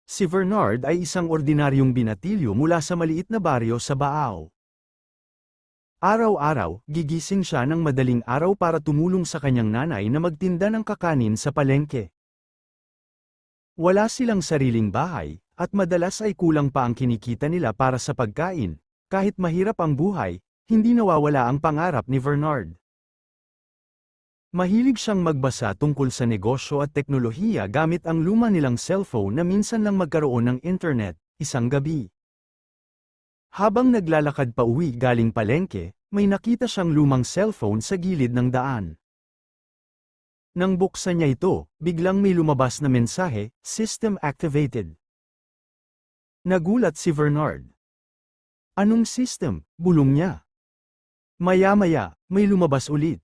Si Bernard ay isang ordinaryong binatilyo mula sa maliit na baryo sa Baao. Araw-araw, gigising siya ng madaling araw para tumulong sa kanyang nanay na magtinda ng kakanin sa palengke. Wala silang sariling bahay, at madalas ay kulang pa ang kinikita nila para sa pagkain. Kahit mahirap ang buhay, hindi nawawala ang pangarap ni Bernard. Mahilig siyang magbasa tungkol sa negosyo at teknolohiya gamit ang luma nilang cellphone na minsan lang magkaroon ng internet, isang gabi. Habang naglalakad pa uwi galing palengke, may nakita siyang lumang cellphone sa gilid ng daan. Nang buksan niya ito, biglang may lumabas na mensahe, "System activated." Nagulat si Bernard. "Anong system?" bulong niya. Maya-maya, may lumabas ulit.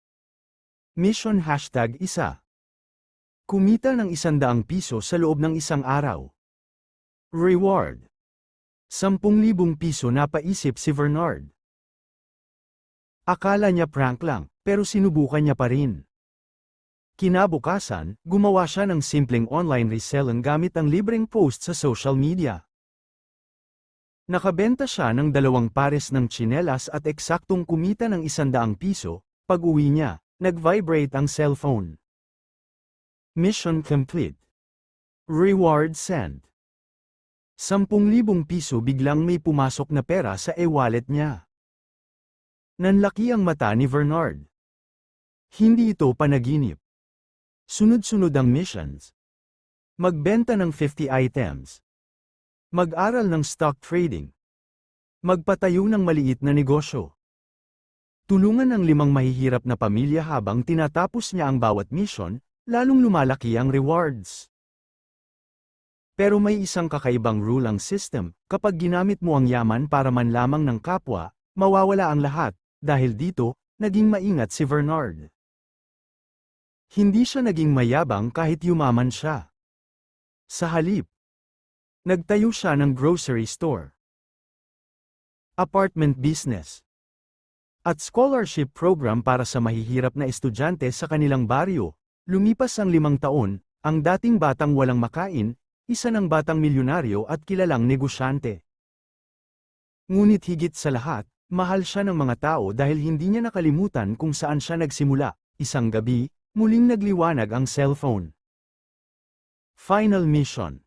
Mission #1. Kumita ng 100 piso sa loob ng isang araw. Reward. 10,000 piso, napaisip si Bernard. Akala niya prank lang, pero sinubukan niya pa rin. Kinabukasan, gumawa siya ng simpleng online reselling gamit ang libreng post sa social media. Nakabenta siya ng 2 pares ng tsinelas at eksaktong kumita ng 100 piso. Pag-uwi niya, nag-vibrate ang cellphone. Mission complete. Reward sent. 10,000 piso. Biglang may pumasok na pera sa e-wallet niya. Nanlaki ang mata ni Bernard. Hindi ito panaginip. Sunod-sunod ang missions. Magbenta ng 50 items. Mag-aral ng stock trading. Magpatayo ng maliit na negosyo. Tulungan ang 5 mahihirap na pamilya. Habang tinatapos niya ang bawat mission, lalong lumalaki ang rewards. Pero may isang kakaibang rule ang system: kapag ginamit mo ang yaman para manlamang ng kapwa, mawawala ang lahat. Dahil dito, naging maingat si Bernard. Hindi siya naging mayabang kahit yumaman siya. Sa halip, nagtayo siya ng grocery store, apartment business, at scholarship program para sa mahihirap na estudyante sa kanilang baryo. Lumipas ang 5 taon, ang dating batang walang makain, isa ng batang milyonaryo at kilalang negosyante. Ngunit higit sa lahat, mahal siya ng mga tao dahil hindi niya nakalimutan kung saan siya nagsimula. Isang gabi, muling nagliwanag ang cellphone. Final mission.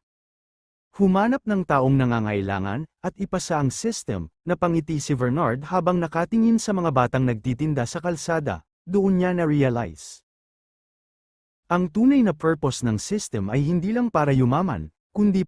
Humanap ng taong nangangailangan, at ipasa ang system. Napangiti si Bernard habang nakatingin sa mga batang nagtitinda sa kalsada. Doon niya na-realize. Ang tunay na purpose ng system ay hindi lang para yumaman, kundi